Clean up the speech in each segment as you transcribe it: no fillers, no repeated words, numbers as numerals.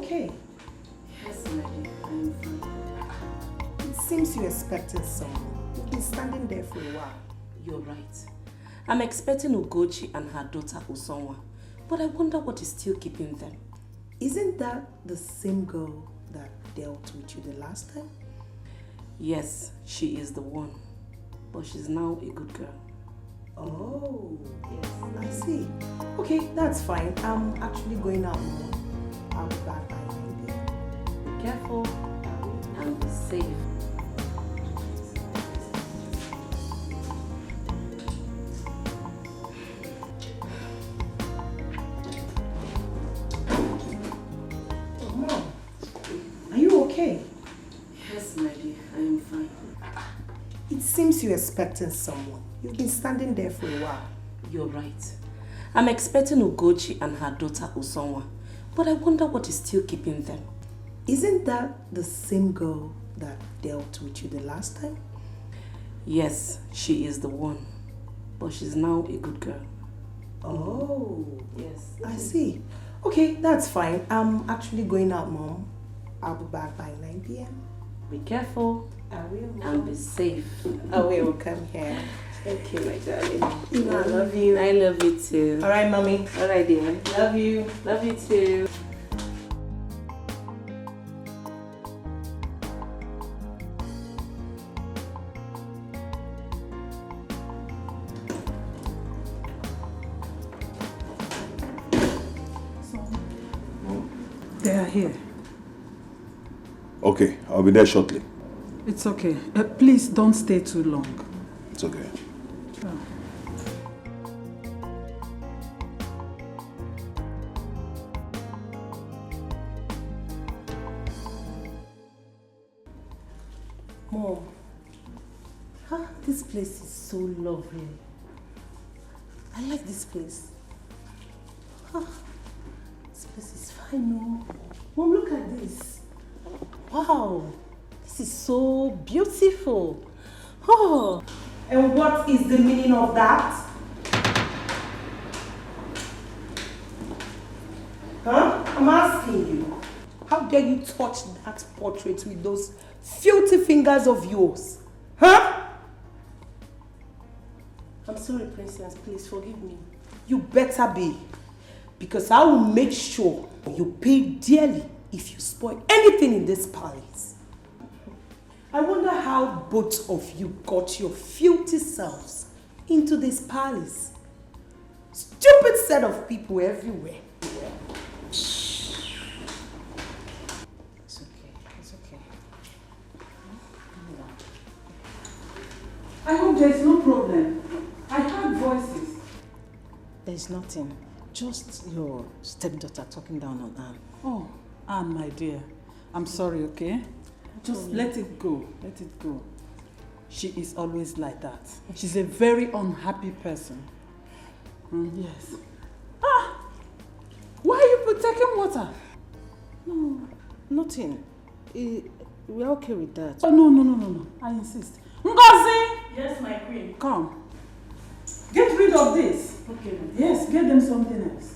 okay? Yes, lady, I am fine. It seems you're expecting someone. You've been standing there for a while. You're right. I'm expecting Ugochi and her daughter Usonwa, but I wonder what is still keeping them. Isn't that the same girl that dealt with you the last time? Yes, she is the one, but she's now a good girl. Oh, yes, I see. Okay, that's fine. I'm actually going out now. I'll be back by 9 p.m. Be careful and be safe. Mom, are you okay? Yes, lady, I am fine. It seems you're expecting someone. You've been standing there for a while. You're right. I'm expecting Ugochi and her daughter Usonwa, but I wonder what is still keeping them. Isn't that the same girl that dealt with you the last time? Yes, she is the one, but she's now a good girl. Oh, yes, I see. Okay, that's fine. I'm actually going out, Mom. I'll be back by 9 p.m. Be careful. I will. And be safe. I will come here. Thank you, my darling. You know, I love you. I love you too. All right, Mommy. All right, dear. Love you. Love you too. They are here. Okay, I'll be there shortly. It's okay. Please don't stay too long. It's okay. Oh. Mom, this place is so lovely. I like this place. This place is fine, no? Mom, look at this. Wow, this is so beautiful. Oh, and what is the meaning of that? Huh? I'm asking you. How dare you touch that portrait with those filthy fingers of yours? Huh? I'm sorry, Princess. Please forgive me. You better be. Because I will make sure you pay dearly if you spoil anything in this palace. I wonder how both of you got your filthy selves into this palace. Stupid set of people everywhere. It's okay. It's okay. I hope there's no problem. I heard voices. There's nothing. Just your stepdaughter talking down on Anne. Oh, Anne, my dear. I'm sorry, okay? Just let it go. Let it go. She is always like that. She's a very unhappy person. Yes. Ah! Why are you taking water? No, nothing. We're okay with that. Oh, no. I insist. Ngozi! Yes, my queen. Come. Get rid of this. Okay. Yes, get them something else.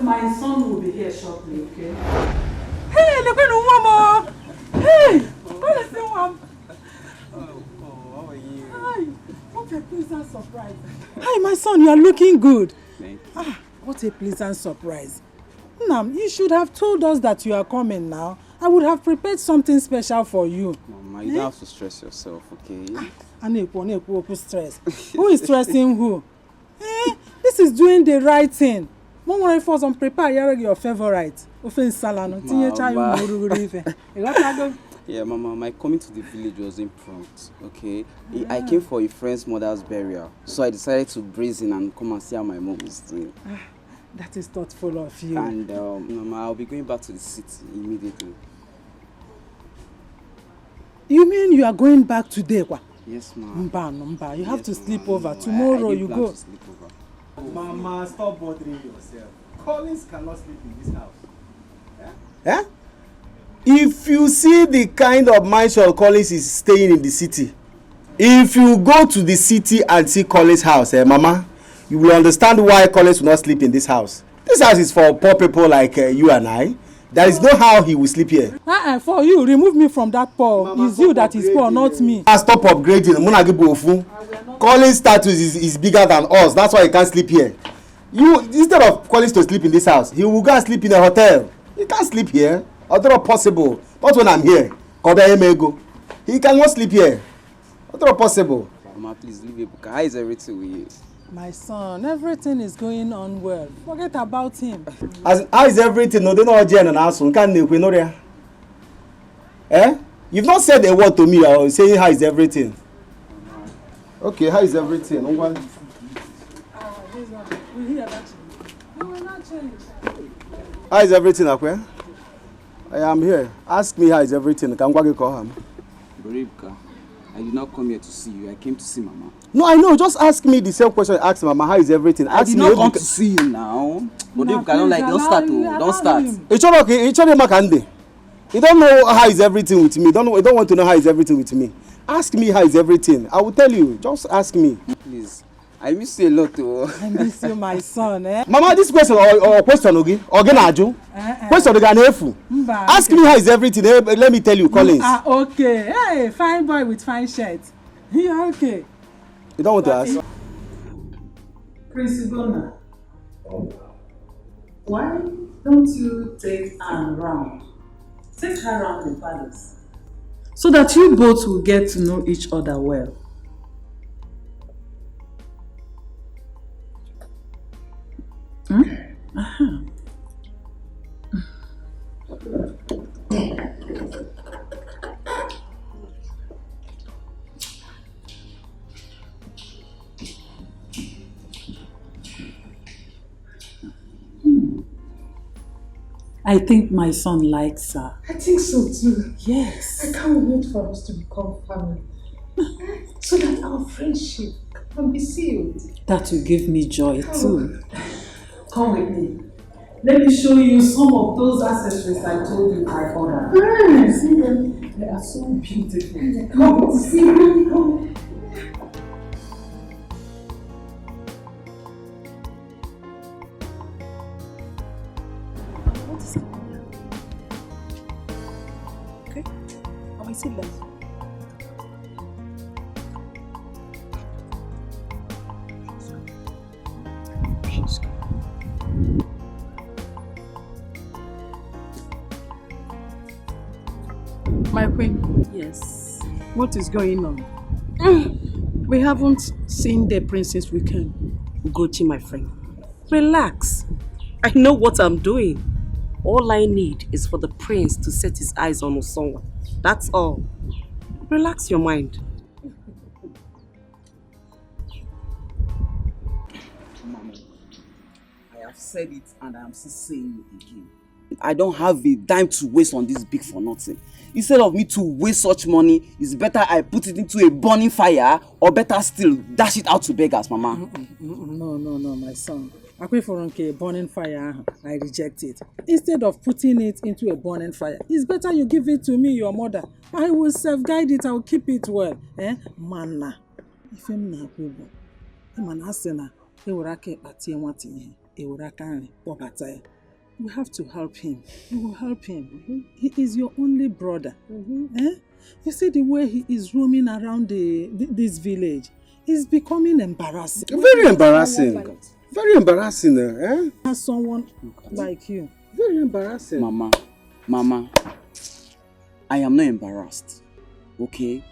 My son will be here shortly, okay? Hey, look at the woman! Hey! What is the one? How are you? Hi! What a pleasant surprise. Hi, my son, you are looking good. Thank you. Ah, what a pleasant surprise. Nam, you should have told us that you are coming now. I would have prepared something special for you. Mama, you don't have to stress yourself, okay? Anepo, stress. Who is stressing who? This is doing the right thing. One more for some prepare your favorite. Yeah, Mama, my coming to the village was impromptu, okay? Yeah. I came for a friend's mother's burial, so I decided to breeze in and come and see how my mom is doing. That is thoughtful of you. And Mama, I'll be going back to the city immediately. You mean you are going back today, Kwa? Yes, Mama. Mba. You have to sleep over. Tomorrow you go. To sleep over. Mama, stop bothering yourself. Collins cannot sleep in this house. Eh? If you see the kind of mindset Collins is staying in the city, if you go to the city and see Collins' house, Mama, you will understand why Collins will not sleep in this house. This house is for poor people like you and I. There is no how he will sleep here. For you, remove me from that poor. Mama, it's you that is poor, not me. Stop upgrading. Collins' status is bigger than us. That's why he can't sleep here. You, instead of Collins to sleep in this house, he will go and sleep in a hotel. He can't sleep here. Although possible. Not when I'm here. He cannot sleep here. Although possible. Mama, please leave it. How is everything with you? My son, everything is going on well. Forget about him. How is everything? No, they know Jen and Asun. Can't you know there? Eh? You've not said a word to me or saying how is everything. Okay, how is everything? We hear that. You will not change. How is everything, Akwe? I am here. Ask me how is everything. Can I call him? Boribka, I did not come here to see you. I came to see Mama. No, I know. Just ask me the same question. Ask Mama, how is everything? I did not come to see you now. Boribka, don't like. Don't start. Don't start. It's all okay. It's all okay. You don't know how is everything with me. You don't want to know how is everything with me. Ask me how is everything. I will tell you. Just ask me. Please. I miss you a lot too. I miss you, my son, eh? Mama, this question or question again? Question again. Ask me how is everything. Let me tell you, Collins. Okay. Hey, fine boy with fine shirt. Yeah, okay. You don't want to ask? Prince Igona, why don't you take Anne round? Take her round the palace. So that you both will get to know each other well. I think my son likes her. I think so too. Yes. I can't wait for us to become family. So that our friendship can be sealed. That will give me joy too. Come with me. Let me show you some of those accessories I told you I ordered. See them? They are so beautiful. Come, see them. Come. Okay? I will sit there. My queen. Yes. What is going on? We haven't seen the princess weekend. Ugochi, my friend. Relax. I know what I'm doing. All I need is for the prince to set his eyes on Osonwa. That's all. Relax your mind. Mama, I have said it and I am still saying it again. I don't have a dime to waste on this big for nothing. Instead of me to waste such money, it's better I put it into a burning fire, or better still, dash it out to beggars, Mama. No, my son. I pray for a burning fire. I reject it. Instead of putting it into a burning fire, it's better you give it to me, your mother. I will self-guide it. I will keep it well. Manna. If I'm not good, I'm asking we have to help him. We will help him. He is your only brother. You see the way he is roaming around this village. It's becoming embarrassing. Very embarrassing. Very embarrassing. As someone like you. Very embarrassing. Mama, I am not embarrassed. Okay?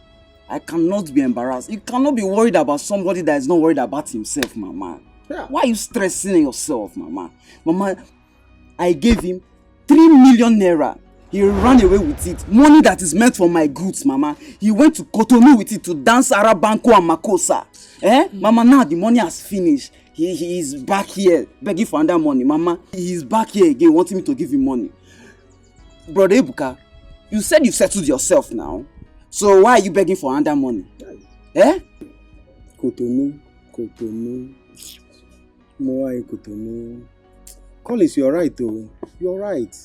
I cannot be embarrassed. You cannot be worried about somebody that is not worried about himself, Mama. Yeah. Why are you stressing yourself, Mama? Mama, I gave him 3 million naira. He ran away with it. Money that is meant for my goods, Mama. He went to Cotonou with it to dance Arabanko and Makosa. Mama, now the money has finished. He is back here begging for another money, Mama. He is back here again wanting me to give him money. Brother Ebuka, you said you settled yourself now. So why are you begging for another money? Cotonou. Cotonou. Collins, you're right though. You're right.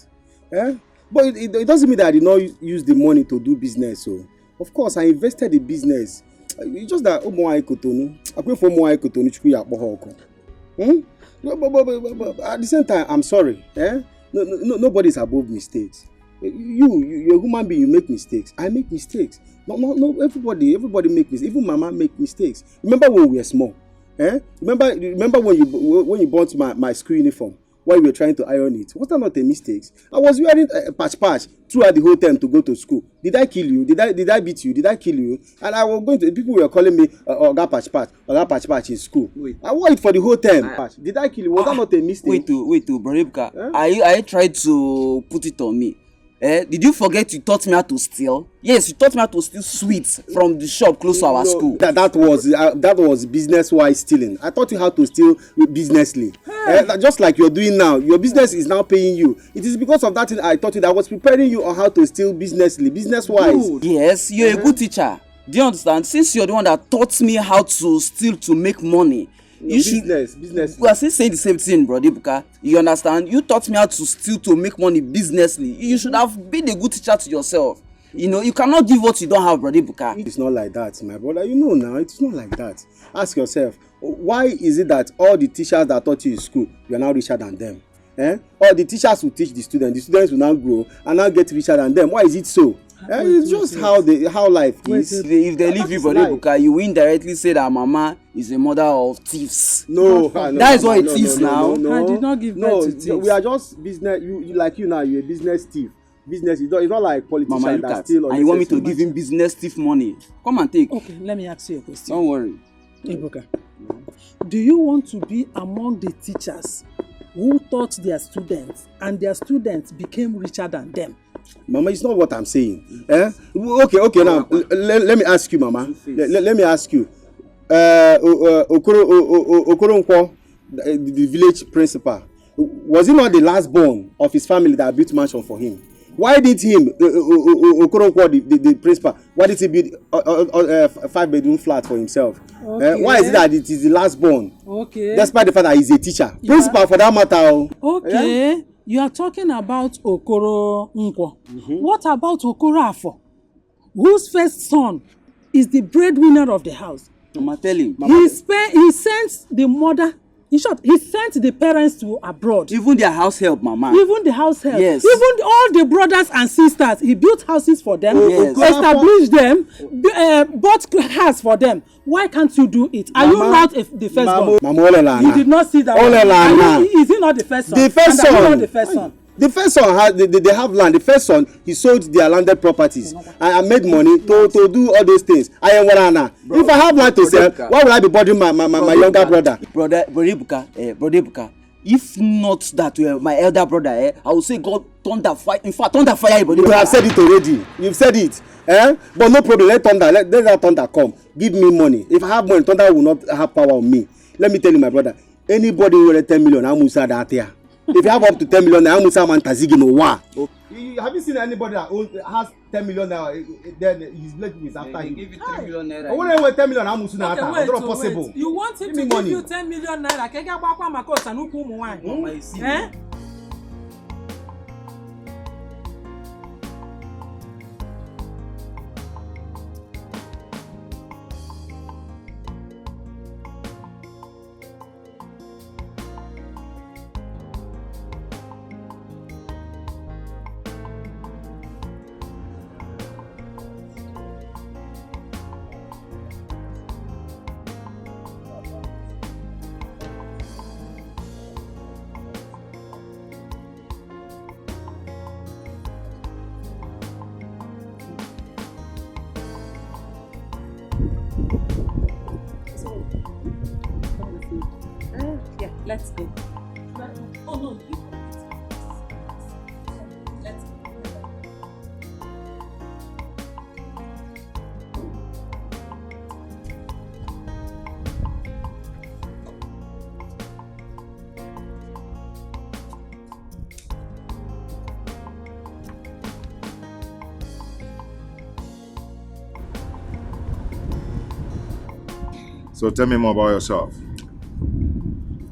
But it doesn't mean that I did not use the money to do business. So, of course, I invested in business. It's just that I pray for more Cotonou. But at the same time, I'm sorry. Nobody's above mistakes. You're a human being, you make mistakes. I make mistakes. No, everybody make mistakes. Even Mama make mistakes. Remember when we were small? Remember when you bought my school uniform? While we were trying to iron it. Was that not a mistake? I was wearing a patch throughout the whole time to go to school. Did I kill you? Did I beat you? Did I kill you? And I was going to, people were calling me Oga patch in school. Wait. I wore it for the whole time. Did I kill you? Was that not a mistake? Wait, Brother. I tried to put it on me. Did you forget you taught me how to steal? Yes, you taught me how to steal sweets from the shop close to our school. That was business-wise stealing. I taught you how to steal businessly. Just like you're doing now. Your business is now paying you. It is because of that thing I taught you that I was preparing you on how to steal businessly, business-wise. Yes, you're a good teacher. Do you understand? Since you're the one that taught me how to steal to make money, business. We are still saying the same thing, Brother Ibuka. You understand? You taught me how to steal to make money businessly. You should have been a good teacher to yourself. You cannot give what you don't have, Brother Ibuka. It's not like that, my brother. You know now, it's not like that. Ask yourself, why is it that all the teachers that taught you in school, you are now richer than them? All the teachers will teach the students will now grow and now get richer than them. Why is it so? It's just how life is. If they leave you, Brother Ibuka, you indirectly say that Mama is a mother of thieves. No, that is what it is now. I did not give birth to thieves. We are just business. You like you now. You're a business thief. Business. It's not like politicians Mama, that steal. And you want me to give him business thief money? Come and take. Okay, let me ask you a question. Don't worry. Ibuka, do you want to be among the teachers who taught their students and their students became richer than them? Mama, it's not what I'm saying. Okay, now let me ask you, Mama. Let me ask you. Okoronkwo, the village principal, was he not the last born of his family that built mansion for him? Why did him, Okoronkwo, the principal, why did he build a 5-bedroom flat for himself? Okay. Why is it that it is the last born? Okay. Despite the fact that he's a teacher. Principal for that matter. Okay. Yeah? You are talking about Okoronkwo. What about Okorafor, whose first son is the breadwinner of the house? Mama, tell him. He sent the mother. In short, he sent the parents to abroad. Even their house help, Mama. Even the house help. Yes. Even all the brothers and sisters. He built houses for them. Yes. Established them. Bought cars for them. Why can't you do it? Are you not the first one? Mama, you did not see that one. Is he not the first son? The first son. Not the first son. The first son they have land. The first son, he sold their landed properties and made money to do all those things. I am Warana. If I have land to sell, why would I be bothering my younger brother? Brother Ibuka, if not that my elder brother, I would say God thunder fire. In fact, thunder fire. You have said it already. You've said it. But no problem. Let that thunder come. Give me money. If I have money, thunder will not have power on me. Let me tell you, my brother. Anybody who will 10 million, I'm Musa that here. If you have up to 10 million, I'm Musa man Tazigi no wa. Have you seen anybody that has 10 million now? Then his blood is after him. Give you 10 million naira. I want to 10 million. I'm Musa na ata. It's not possible. Wait. You want him to give you 10 million naira? Kega kwa makosa nuku muwani. Mama, you see. Let's go. Oh no, you let's go. So tell me more about yourself.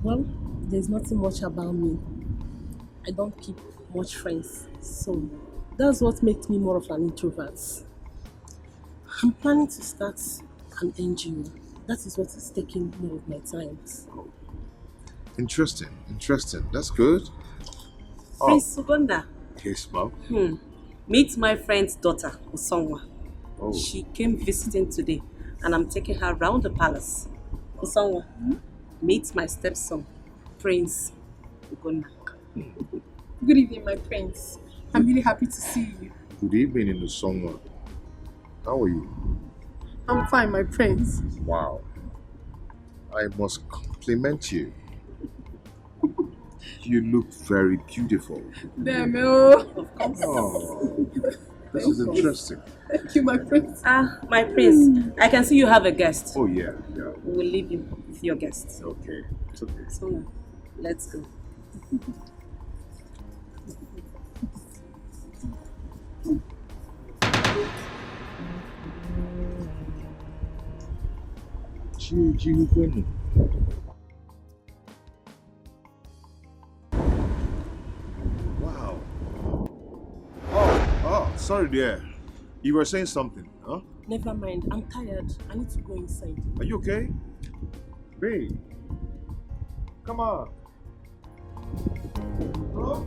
Well, there's nothing much about me. I don't keep much friends, so that's what makes me more of an introvert. I'm planning to start an NGO. That is what is taking more of my time. Interesting. That's good. Prince Uganda. Yes, ma'am. Meet my friend's daughter, Usonwa. Oh. She came visiting today, and I'm taking her around the palace. Usonwa, meet my stepson, Prince Uganda. Good evening, my prince. I'm really happy to see you. Good evening in the song. How are you? I'm fine, my prince. Wow. I must compliment you. You look very beautiful. Damn, of course. Oh, this is interesting. Thank you, my prince. My prince, I can see you have a guest. Oh, yeah. We will leave you with your guest. Okay, it's okay. So, let's go. Wow. Oh, sorry, dear. You were saying something, huh? Never mind, I'm tired. I need to go inside. Are you okay? Babe. Come on. Hello?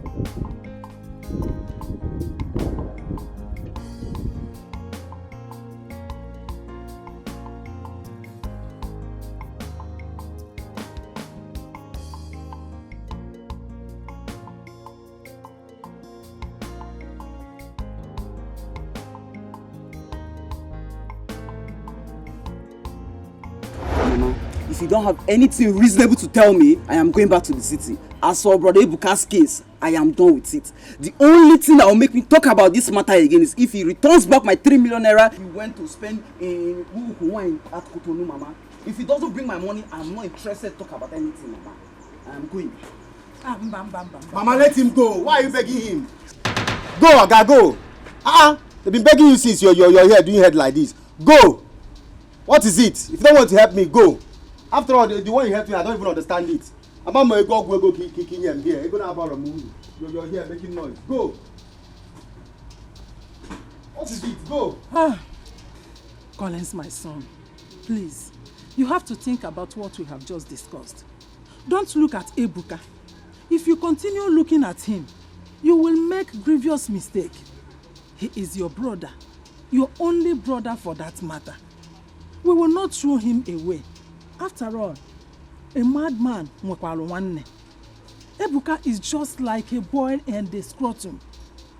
If you don't have anything reasonable to tell me, I am going back to the city. As for Brother Ebuka's case, I am done with it. The only thing that will make me talk about this matter again is if he returns back my 3 million naira he went to spend in wine at Cotonou, Mama. If he doesn't bring my money, I'm not interested to talk about anything, Mama. I am going. Mama, let him go. Why are you begging him? Go, Oga, go. They've been begging you since you're here doing head like this. Go. What is it? If you don't want to help me, go. After all, the one you helped me, I don't even understand it. About my go kicking him here. You're gonna have a movie. You're here making noise. Go. What is it? Go. Collins, my son, please, you have to think about what we have just discussed. Don't look at Ebuka. If you continue looking at him, you will make grievous mistake. He is your brother, your only brother for that matter. We will not throw him away. After all, a madman nwekwara nwanne. Ebuka is just like a boy in the scrotum.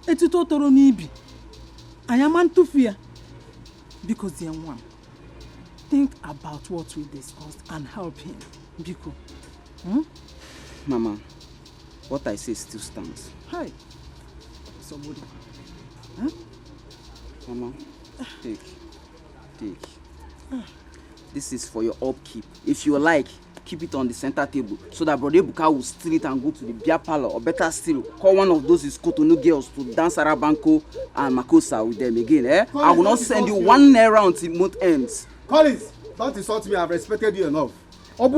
Etito toro n'ibi. I am antufia. Because the one. Think about what we discussed and help him. Biko. Mama, what I say still stands. Hi. Somebody. Mama, take. This is for your upkeep. If you like, keep it on the center table so that Brother Ebuka will steal it and go to the beer parlor, or better still, call one of those Cotonou girls to dance Arabanko and Makosa with them again. I will not send you 1 naira until month ends. Collins, don't insult me. I've respected you enough. Don't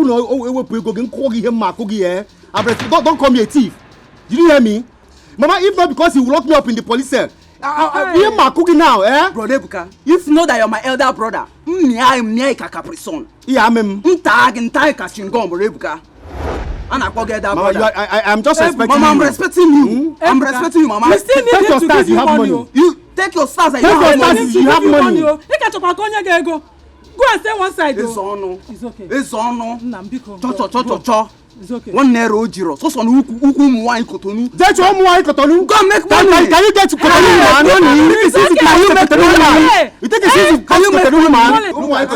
call me a thief. Did you hear me? Mama, if not because he will lock me up in the police cell, hear my cooking now, Brother Ebuka, if not that you're my elder brother, Mama, I'm just respecting Mama, you. I'm respecting you. I'm respecting you, Mama. You still need Take your to stars, give you him have money. money. You take your stars and Take you your have stars, money. you have money. Go and stay one side. It's on. It's okay. It's on. Nambiko. Cho. It's okay. 1 naira ojiro. So son uku wine Cotonou. That's your wine Cotonou. Go make money. Can you get to Cotonou, man? Can you make money? You think it's easy? Can you make Cotonou, man? Go and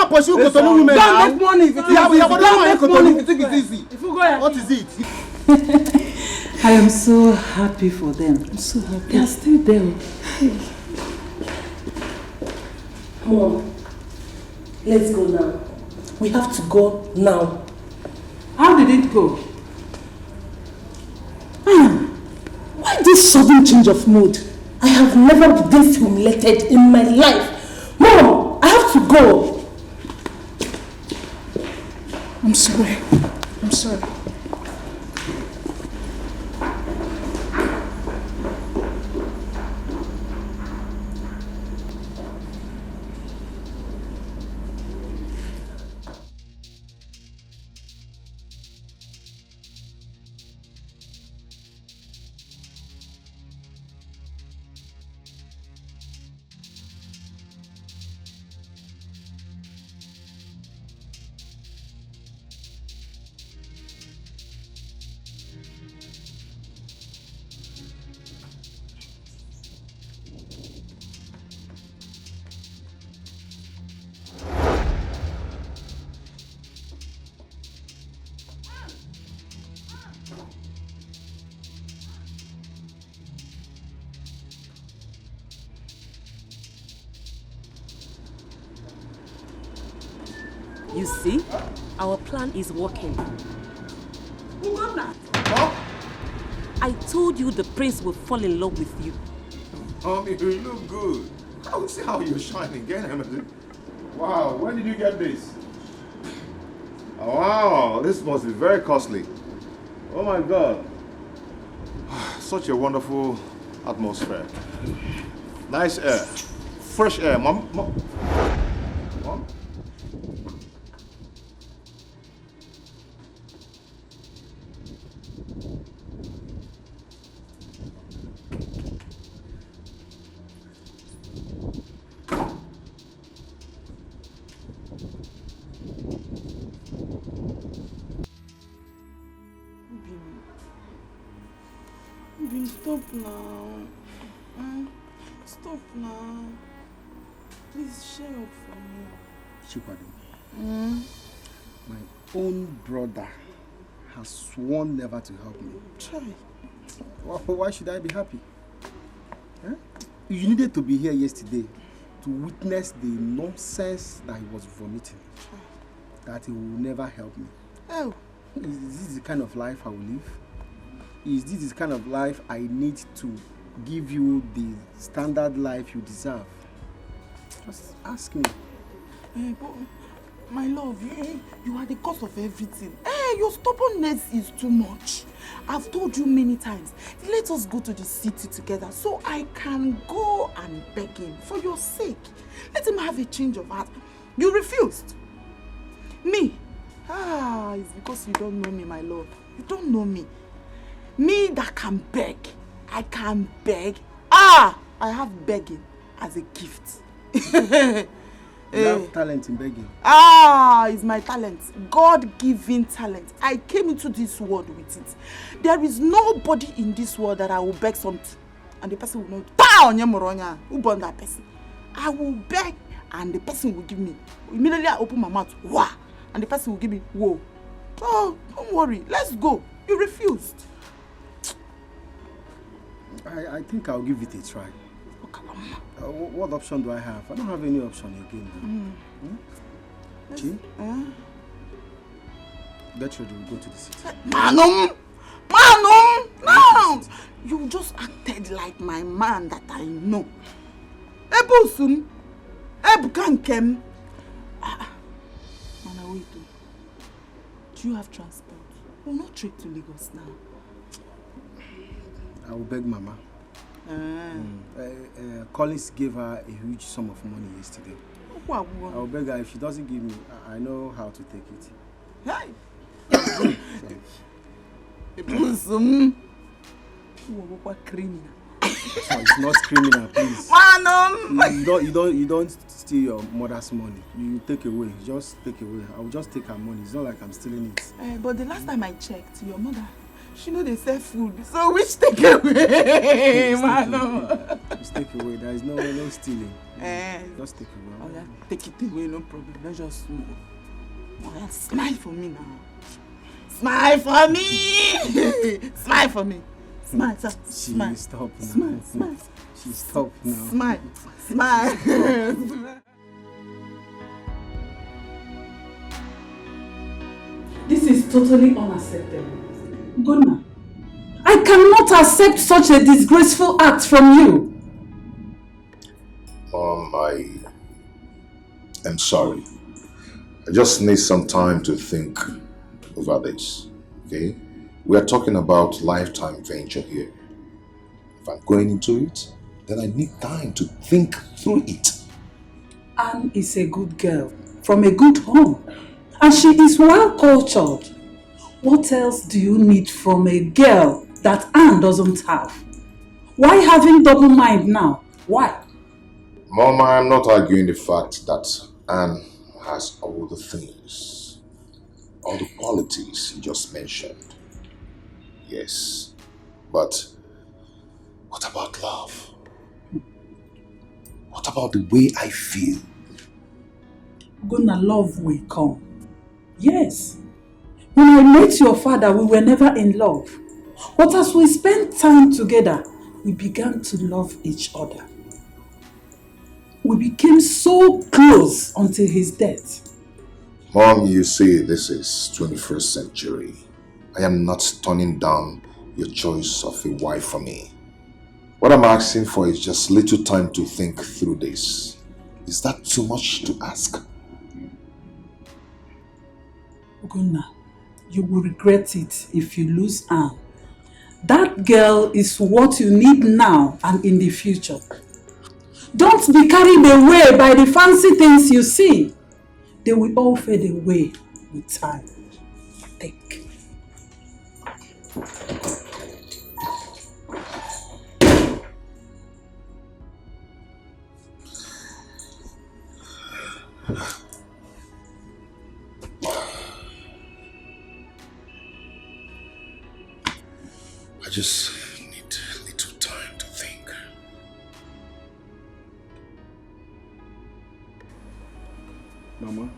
pursue Cotonou women now. Go make money if you think it's easy. What is it? I am so happy for them. I'm so happy. They are still there. Mom, let's go now. We have to go now. How did it go? Why this sudden change of mood? I have never been this humiliated in my life. Mom, I have to go. I'm sorry. You see, our plan is working. Huh? I told you the prince will fall in love with you. You look good. I would see how you're shining again, Emily. Wow, when did you get this? Oh, wow, this must be very costly. Oh my God. Such a wonderful atmosphere. Nice air. Fresh air. Mom? Stop now. Stop now. Please share up for me. Chikwado, my own brother has sworn never to help me. Try. Why should I be happy? Huh? You needed to be here yesterday to witness the nonsense that he was vomiting. That he will never help me. Oh. Is this the kind of life I will live? Is this the kind of life I need to give you the standard life you deserve? Just ask me. But my love, you are the cause of everything. Your stubbornness is too much. I've told you many times, let us go to the city together so I can go and beg him for your sake. Let him have a change of heart. You refused. Me? It's because you don't know me, my love. You don't know me. Me that can beg. I can beg. I have begging as a gift. You have talent in begging. It's my talent. God-given talent. I came into this world with it. There is nobody in this world that I will beg something and the person will not. Who born that person? I will beg and the person will give me. Immediately I open my mouth, wah, and the person will give me, whoa. Oh, don't worry. Let's go. You refused. I think I'll give it a try. What option do I have? I don't have any option again. Chi? Get ready, we'll go to the city. Manum! No! You just acted like my man that I know. Ebusum! Ebukankem! Mana, wait. Do you have transport? We'll not trek to Lagos now. I will beg Mama. Collins gave her a huge sum of money yesterday. I will beg her. If she doesn't give me, I know how to take it. Hey! Ebusum! Criminal. It's not criminal, please. Manum! You don't steal your mother's money. You take away. Just take away. I will just take her money. It's not like I'm stealing it. But the last time I checked, your mother, she know they sell food. So which take away? Manum! Just take away. There is no stealing. Just take away. Oh yeah, take it away, no problem. Let's just move. Oh yeah, smile for me now. Smile for me! Smile for me. Smile, sir. Smile. Stop now. Smile. She stopped now. Smile. This is totally unacceptable. Gonna, I cannot accept such a disgraceful act from you. I am sorry. I just need some time to think over this, okay? We are talking about lifetime venture here. If I'm going into it, then I need time to think through it. Anne is a good girl from a good home and she is well cultured. What else do you need from a girl that Anne doesn't have? Why having double mind now? Why? Mama, I'm not arguing the fact that Anne has all the things, all the qualities you just mentioned. Yes, but what about love? What about the way I feel? Gonna love will come. Yes. When I met your father, we were never in love. But as we spent time together, we began to love each other. We became so close until his death. Mom, you see, this is 21st century. I am not turning down your choice of a wife for me. What I'm asking for is just little time to think through this. Is that too much to ask? Gunnar, you will regret it if you lose Anne. That girl is what you need now and in the future. Don't be carried away by the fancy things you see. They will all fade away with time. Think. I just need little time to think. Mama,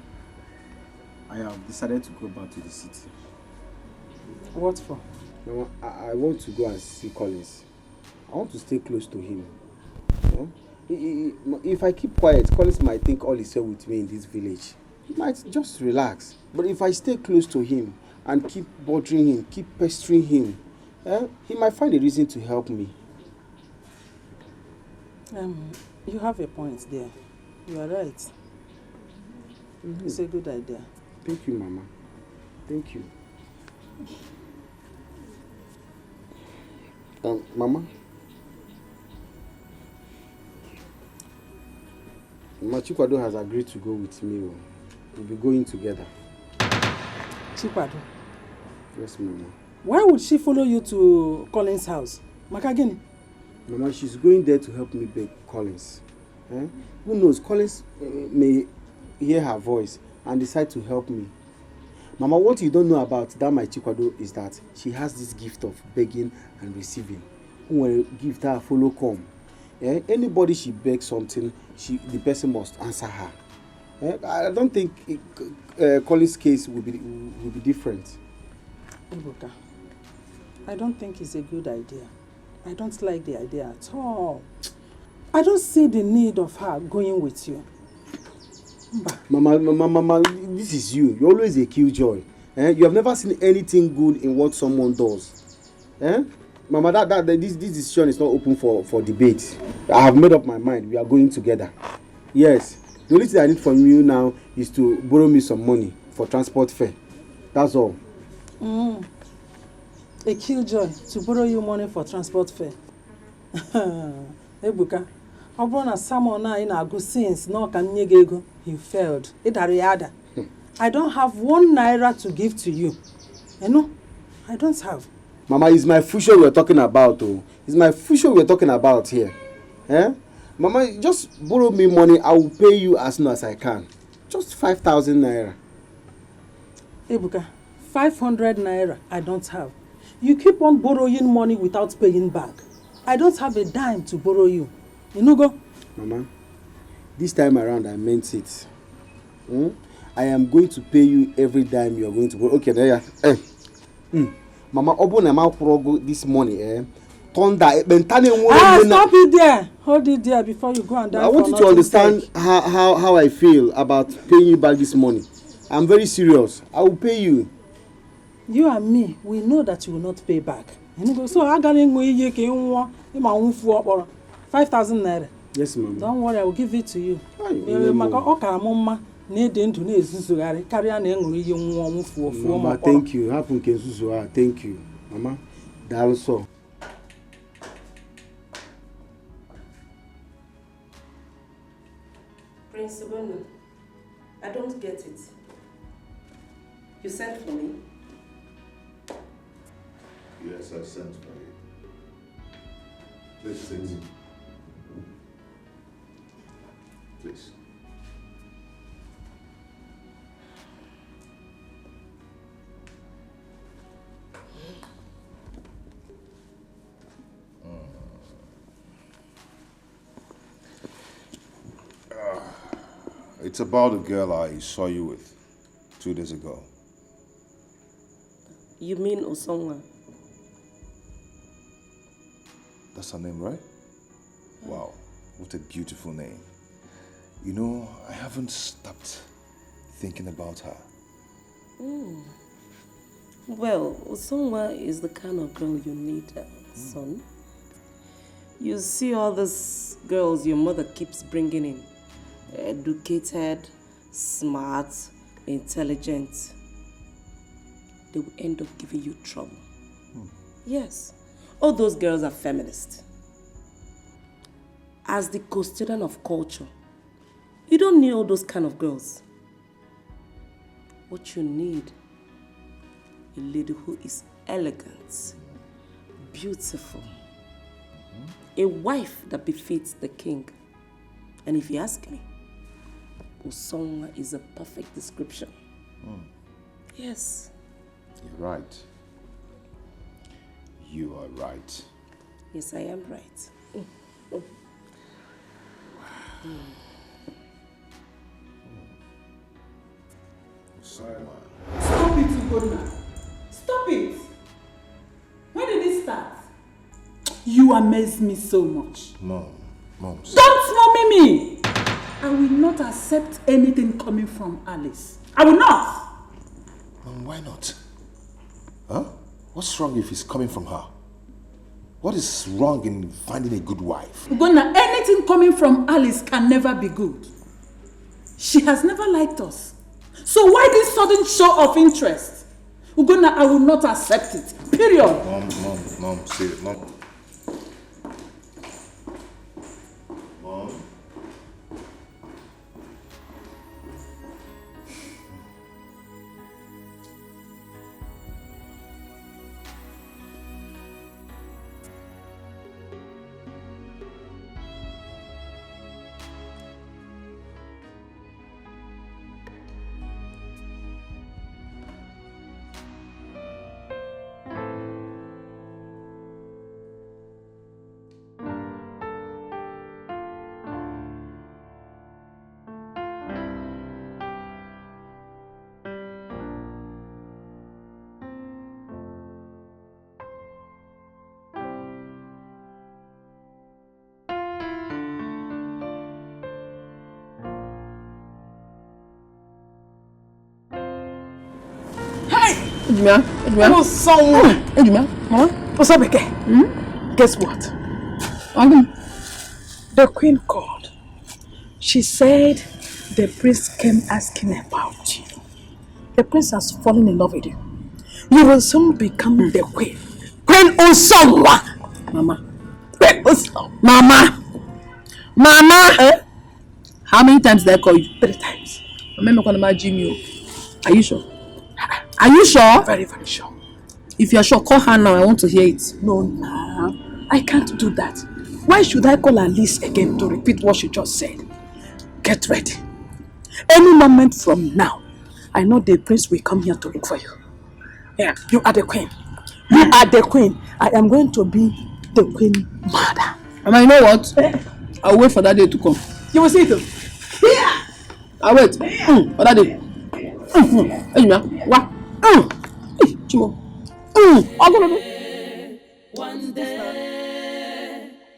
I have decided to go back to the city. What for? Mama, I want to go and see Collins. I want to stay close to him. You know? If I keep quiet, Collins might think all is well with me in this village. He might just relax. But if I stay close to him and keep bothering him, keep pestering him, he might find a reason to help me. You have a point there. You are right. It's a good idea. Thank you, Mama. Thank you. Mama? Chikwado has agreed to go with me. We'll be going together. Chikwado? Yes, Mama. Why would she follow you to Collins' house? Makagini? Mama, she's going there to help me beg Collins. Who knows, Collins may hear her voice and decide to help me. Mama, what you don't know about that my Chikwado is that she has this gift of begging and receiving. Who will give her follow come. Anybody she begs something, the person must answer her. I don't think Collins' case will be different. Ibuka, I don't think it's a good idea. I don't like the idea at all. I don't see the need of her going with you. Mama, this is you. You're always a killjoy. You have never seen anything good in what someone does. Mama, this decision is not open for debate. I have made up my mind. We are going together. Yes. The only thing I need from you now is to borrow me some money for transport fare. That's all. A killjoy to borrow you money for transport fare. Ebuka, I brought someone in a good since no can ego. You failed. I don't have 1 naira to give to you. You know, I don't have. Mama, it's my future we're talking about. It's my future we're talking about here. Mama, just borrow me money. I will pay you as soon as I can. Just 5,000 naira. Ebuka, 500 naira I don't have. You keep on borrowing money without paying back. I don't have a dime to borrow you. You know, go. Mama, this time around I meant it. I am going to pay you every dime you are going to borrow. Okay, there you are. Mama, open my mouth this money. Thunder. Stop it there. Hold it there before you go and die. I want you to understand how I feel about paying you back this money. I'm very serious. I will pay you. You and me, we know that you will not pay back. So I got 5,000 naira. Yes, Mama. Don't worry, I will give it to you. Mama, thank you. Thank you. Mama, that's so. Prince Obonu, I don't get it. You sent for me? Yes, I sent for you. Please sit. Please. It's about the girl I saw you with 2 days ago. You mean Osonga? That's her name, right? Wow, what a beautiful name. You know, I haven't stopped thinking about her? Well, Osonwa is the kind of girl you need, son. You see all these girls your mother keeps bringing in. Educated, smart, intelligent. They will end up giving you trouble. Yes. All those girls are feminists. As the custodian of culture, you don't need all those kind of girls. What you need, a lady who is elegant, beautiful, a wife that befits the king. And if you ask me, Osonwa is a perfect description. Yes. You're right. You are right. Yes, I am right. Stop it, Ugonna. Stop it. When did it start? You amaze me so much. Mom. Don't mommy me! I will not accept anything coming from Alice. I will not! Mom, why not? Huh? What's wrong if it's coming from her? What is wrong in finding a good wife? Ugonna, anything coming from Alice can never be good. She has never liked us. So why this sudden show of interest? Ugonna, I will not accept it. Period. Mom, say it, Mom. Mom. What's up, again? Guess what? The queen called. She said the prince came asking about you. The prince has fallen in love with you. You will soon become the queen. Queen Osonwa! Mama. Queen Osonwa. Mama! How many times did I call you? 3 times. Remember when I imagine you? Are you sure? Are you sure? Very, very sure. If you're sure, call her now. I want to hear it. No, I can't do that. Why should I call Alice again to repeat what she just said? Get ready. Any moment from now, I know the prince will come here to look for you. Yeah, you are the queen. You are the queen. I am going to be the queen mother. Mama, you know what? I'll wait for that day to come. You will see it. Yeah. I'll wait for that day. What? Chimo.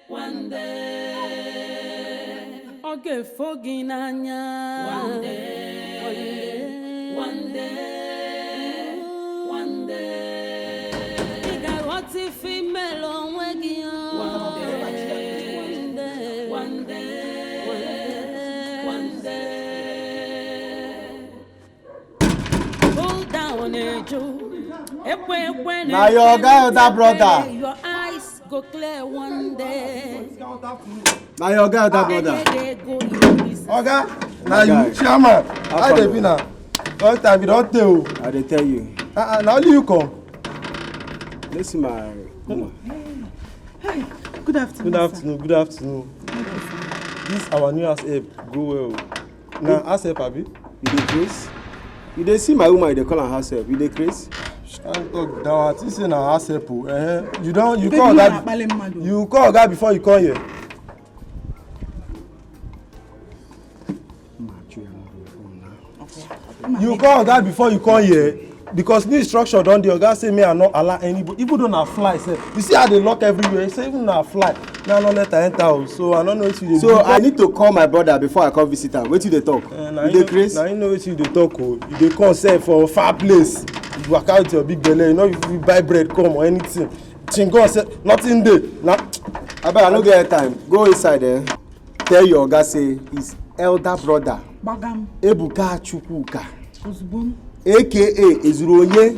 One day. Okay, fogging anya. One day. You got what if female on wagging? One day. Pull down a Joe. Now your guy or that brother. Your eyes go clear one day. Now your guy or that brother. Oga, now you chairman. How dey be now? Long time you don't tell. I dey tell you. Now only you come. Listen, my woman. Hi, good afternoon. Good afternoon. This our new house help go well. Now house help abi? You dey craze? You dey see my woman, you dey call her house help. You dey craze? Talk that. You say na house help. You call that. You call that before you come here. You call that before you come here. because new instruction don the oga say me I not allow anybody, even though na fly sef. You see how they lock everywhere. He say even na fly, me I no let her enter o. So I don't know what you dey. So I need to call my brother before I come visit am. Wetin you dey talk? You dey craze? Na you know wetin you dey talk o. You dey come sef for far place. You waka with your big belle. You know if you buy bread come or anything. Chingon sef nothing dey. Na abeg I no get time. Go inside tell your oga say his elder brother Bagam Ebuka Chukwuka Ozubon aka Ezuronye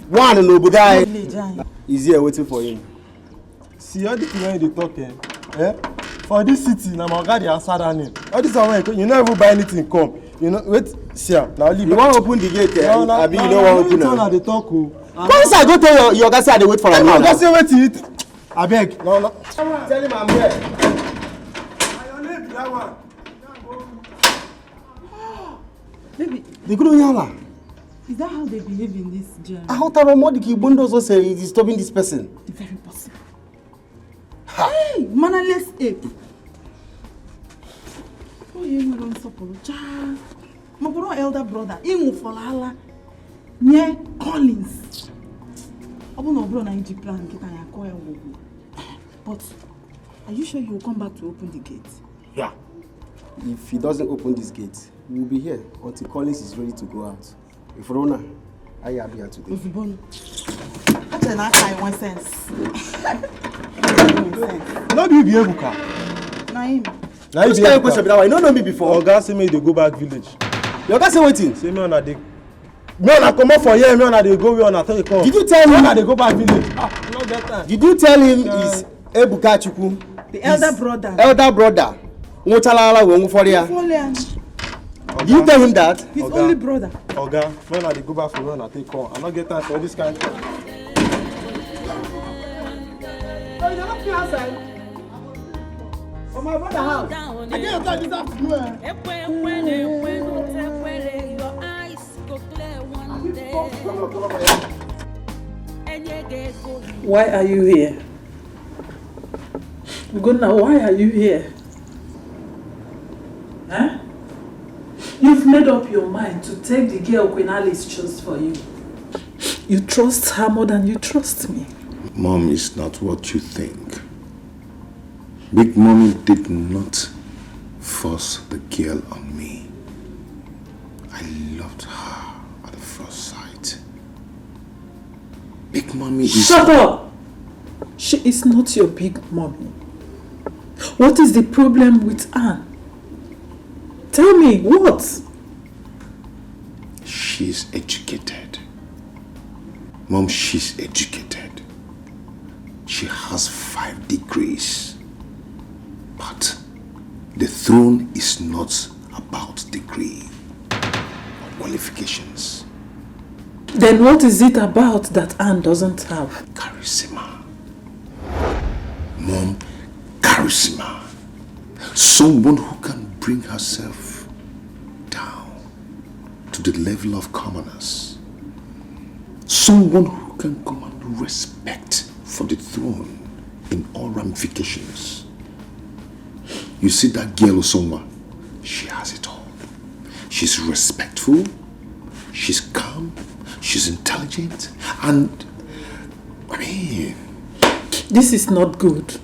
one n'obodo anyị is here waiting for him. See all the thing wey you dey talk for this city na my oga dey answer that name. All this one wey you no even buy anything come. You know wait see am na only you wan open the gate abi you no wan open am. na dey talk o. Go inside go tell your oga say I dey wait for am now. Oga say wetin abeg. No. Tell him I'm here. That one. Baby, the good yala. Is that how they behave in this journey? Ahotaro mo the kibondo also say he's disturbing this person. Very possible. Hey, mannerless ape. Oh, you don't support. My brother, elder brother, Imu Folala, near Collins. I don't know, brother, in Japan, but are you sure you will come back to open the gate? Yeah. If he doesn't open this gate, we will be here until Collins is ready to go out. If Rona, I am here today. Ozubon. That's an answer in one sense. No be Ebuka. Naim. Which kind of question be that one? You don't know me before. Oga say me dey go back village. Your oga say wetin? Say me una dey. Me una comot for here, me una dey go where una tell you come. Did you tell him? Una dey go back village. No get time. Did you tell him is Ebuka Chukwu? The elder brother. Elder brother. Nwochalala we nwufori. Did you tell him that? His only brother. Oga, when I dey go back for where una take come, I no get time for this kind of thing. Oh, you don't feel outside? For my brother house. I can't tell this afternoon. Your eyes go clear one day. Why are you here? Ugonna, why are you here? Huh? You've made up your mind to take the girl Queen Alice chose for you. You trust her more than you trust me. Mom is not what you think. Big Mommy did not force the girl on me. I loved her at the first sight. Big Mommy is... Shut up! She is not your big mommy. What is the problem with Anne? Tell me, what? She's educated. Mom, she's educated. She has 5 degrees. But the throne is not about degree or qualifications. Then what is it about that Anne doesn't have? Charisma. Mom, charisma. Someone who can bring herself down to the level of commoners. Someone who can command respect for the throne in all ramifications. You see that girl Osoma, she has it all. She's respectful, she's calm, she's intelligent, and I mean... This is not good.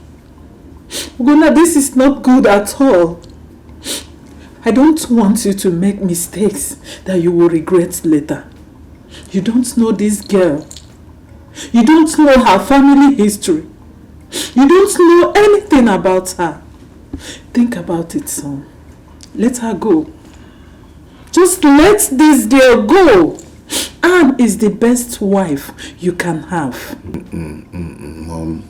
Ugonna, this is not good at all. I don't want you to make mistakes that you will regret later. You don't know this girl. You don't know her family history. You don't know anything about her. Think about it, son. Let her go. Just let this girl go. Anne is the best wife you can have. Mom,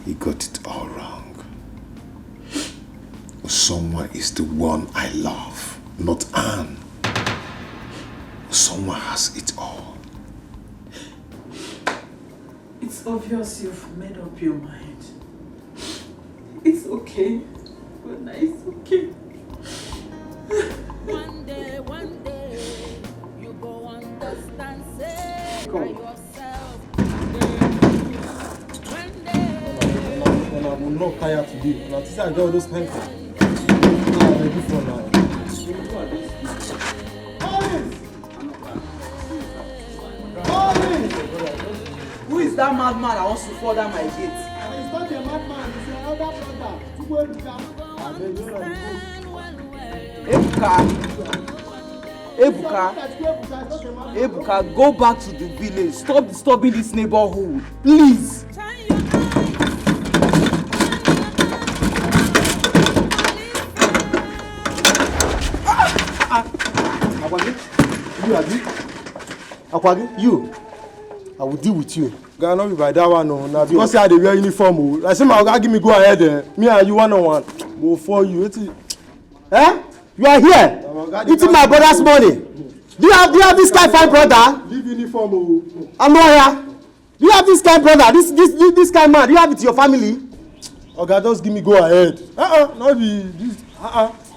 you got it all wrong. Someone is the one I love, not Anne. Someone has it all. It's obvious you've made up your mind. It's okay. It's okay. One day, you go understand, say by yourself. One day. I will not tire today. I think I got all those kind of things. I'm ready for now. Who is that madman that wants to fall down my gate? It's not a madman, it's an elder brother. Ebuka, go back to the village. Stop disturbing this neighborhood, please. Akwagi, you. I will deal with you. Guy, not be by that one, no. Now, because I dey wear uniform, I say my guy give me go ahead there. Me and you one-on-one. Go for you. Eh? You are here eating my brother's money. Do you have this kind fine brother? Leave uniform. I'm not here. Do you have this kind brother? This kind man? Do you have it in your family? Okay, just give me go ahead. Not be this.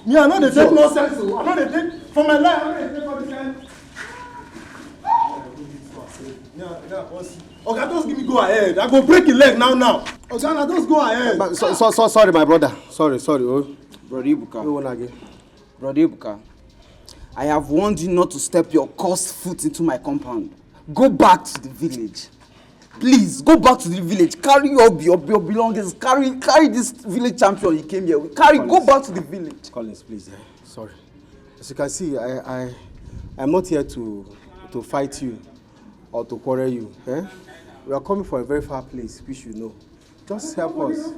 Me, I know they take nonsense. I know they take for my life. I know they take all this kind. Okay, just give me go ahead. I go break your leg now. Okay, now just go ahead. Sorry, my brother. Sorry. Oh. Brother Ibuka, I have warned you not to step your cursed foot into my compound. Go back to the village. Please, go back to the village. Carry your belongings. Carry this village champion you came here with. Go back to the village. Collins, please. Sorry. As you can see, I'm not here to fight you or to quarrel you. We are coming from a very far place, which you know. Just help us.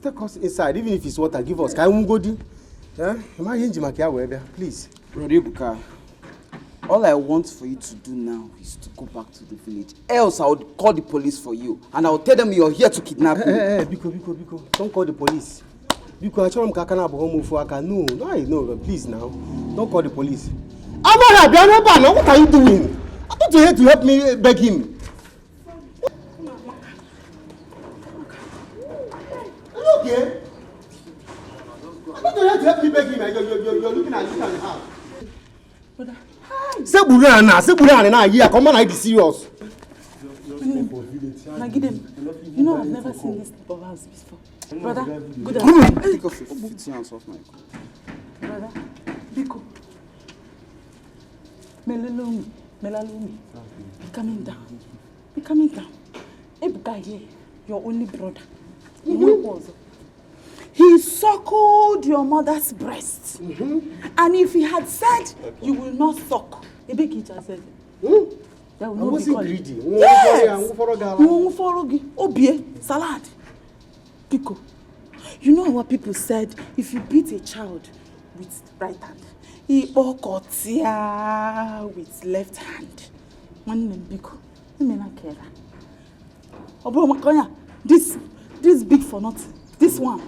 Take us inside, even if it's water, give us. Can we go do? Please. Brother Ibuka, all I want for you to do now is to go back to the village. Else I would call the police for you and I will tell them you're here to kidnap me. Biko. Don't call the police. Biko, I told them Kakana Bohomo for Aka. No, please now. Don't call the police. I'm not happy. I'm not bad. Now, what are you doing? I thought you were here to help me beg him. Are you okay? I thought you were here to help me beg him. You're looking at you and half. Brother. Say Burana, yeah, come on, I be serious. Nagidem, you know I've never seen this type of house before. Brother, good afternoon. Take off your 15 hands off my car. Brother, Biko. Melalumi. Be coming down. Ebuka here, your only brother. He suckled your mother's breast. And if he had said, you will not suck, Ebeki just said, there will not be greedy. Yes! Obie, salad. Pico. You know what people said, if you beat a child with right hand, he okotia with left hand. One name Pico. This big for nothing. This one.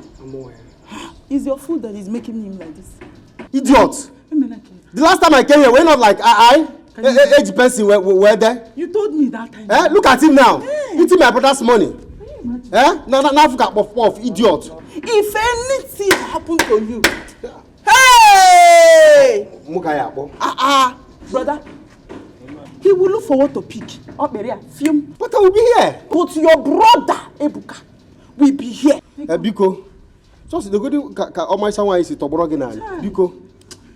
Is your food that is making him like this? Idiot! The last time I came here, we're not like age person were there. You told me that time. Look at him now. Eating my brother's money. Now forget off, idiot. If anything happened to you, hey! Brother, he will look forward to pick. Film. But I will be here. But your brother, Ebuka, will be here. Biko. Just the good all my someone is Toboro Gina. Biko.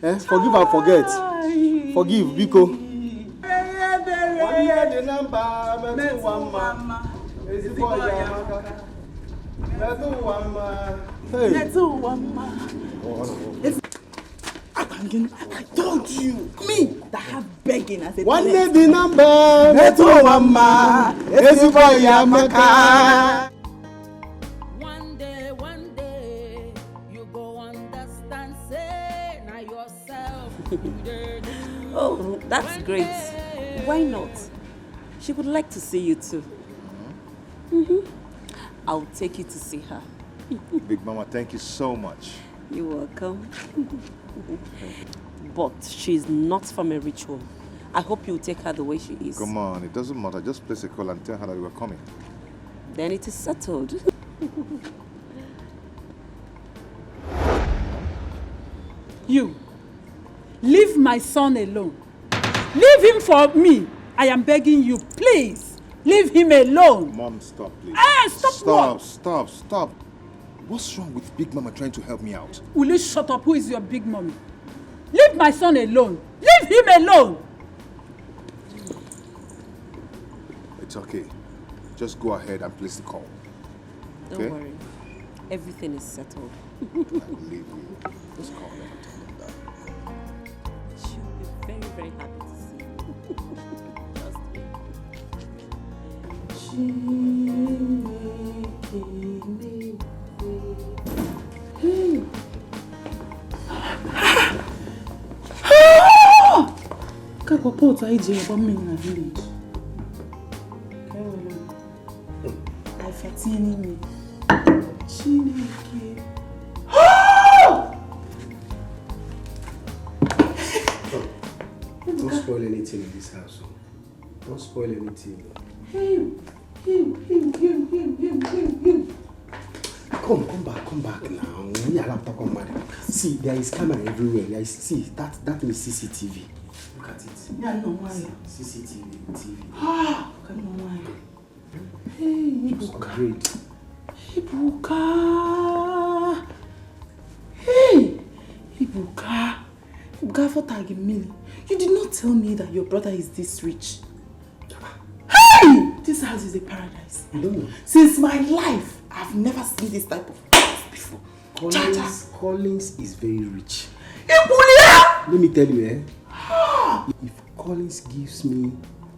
Forgive and forget. Forgive, Biko. I told you, me that have begging as a one day the number, One day, you go understand, say, now yourself. Oh, that's great. Why not? She would like to see you too. I'll take you to see her. Big Mama, thank you so much. You're welcome. But she's not from a rich home. I hope you'll take her the way she is. Come on, it doesn't matter. Just place a call and tell her that we were coming. Then it is settled. You, leave my son alone. Leave him for me. I am begging you, please. Leave him alone. Mom, stop, please. Stop. What's wrong with Big Mama trying to help me out? Will you shut up? Who is your big mommy? Leave my son alone. Leave him alone. It's okay. Just go ahead and place the call. Okay? Don't worry. Everything is settled. I believe you. Just call them and tell them that. She'll be very, very happy to see you. Trust me. Kako pot I je about me in a village. I fatini me. Chineke. Don't spoil anything in this house. Don't spoil anything. Him. Come back now. We are laptop on mad. See, there is camera everywhere. See, that means CCTV. Look at it. Yeah, no why. CCTV, TV. Come on, why? Hey, Ibuka. Hey, Ibuka for tagging me. You did not tell me that your brother is this rich. Hey, this house is a paradise. You don't know. Since my life, I've never seen this type of house before. Collins is very rich. Ibulia! Let me tell you, if Collins gives me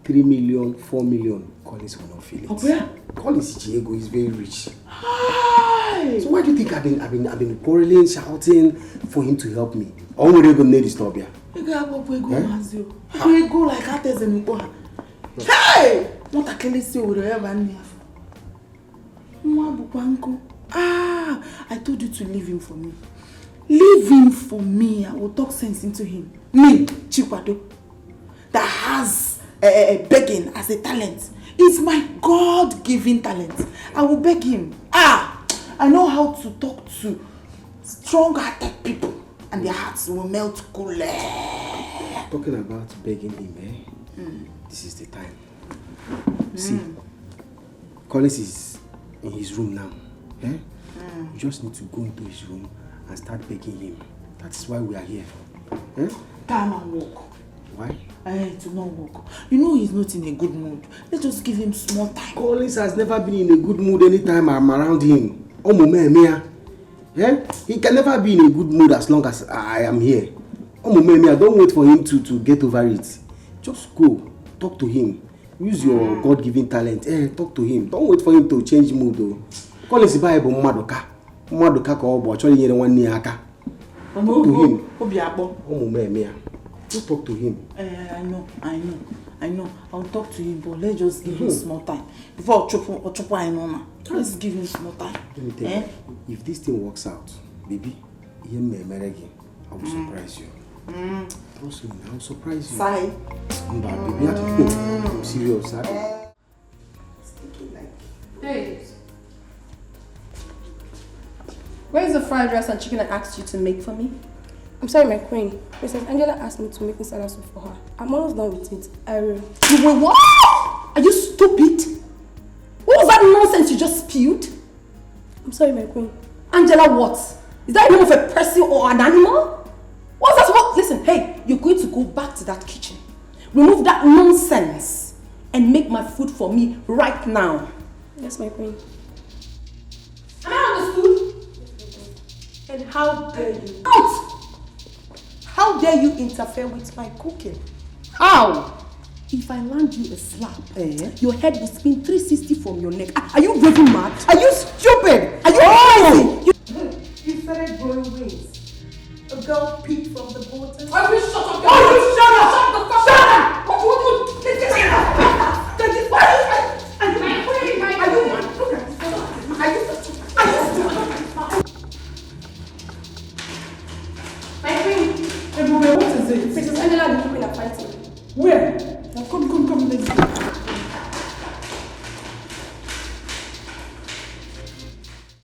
3 million, 4 million, Collins will not feel it. Okay. Collins Chiego is very rich. Hi. So why do you think I've been quarreling, shouting for him to help me? Or would you go near this stop here? You go like that as an Hey! What I can say over there, man. I told you to leave him for me. Leave him for me. I will talk sense into him. Me, Chikwado, that has begging as a talent. It's my God-given talent. I will beg him. I know how to talk to strong-hearted people, and their hearts will melt cool. Talking about begging him, this is the time. See, Collins is in his room now. You just need to go into his room and start begging him. That's why we are here. Time and walk. Why? To not walk. You know he's not in a good mood. Let's just give him small time. Collins has never been in a good mood anytime I'm around him. He can never be in a good mood as long as I am here. Don't wait for him to get over it. Just go, talk to him. Use your God-given talent. Talk to him. Don't wait for him to change mood though. Collins is Bible Madoka. Madoka ko obo chori nyere nwanne ya aka. Talk to him. Just talk to him. I know. I'll talk to him, but let's just give him small time. Before Ochopo I know now. Let's give him small time. Let me tell you, if this thing works out, baby, I will surprise you. Trust me, I will surprise you. Sai. Baby, I'm serious, sir. Hey. Where's the fried rice and chicken I asked you to make for me? I'm sorry, my queen. Princess Angela asked me to make inside soup for her. I'm almost done with it. I will. You were what? Are you stupid? What was that nonsense you just spewed? I'm sorry, my queen. Angela, what? Is that the name of a person or an animal? What's that supposed? Listen, hey, you're going to go back to that kitchen. Remove that nonsense and make my food for me right now. Yes, my queen. Am I understood? And how dare you? Out! How dare you interfere with my cooking? How? If I land you a slap, your head will spin 360 from your neck. Are you raving mad? Are you stupid? Are you crazy? You started growing wings. A girl peeped from the bottom. I will shut up! Oh, you shut up! Shut the fuck up! What do you do? Princess Angela and the people are fighting. Where? Now come, let's go.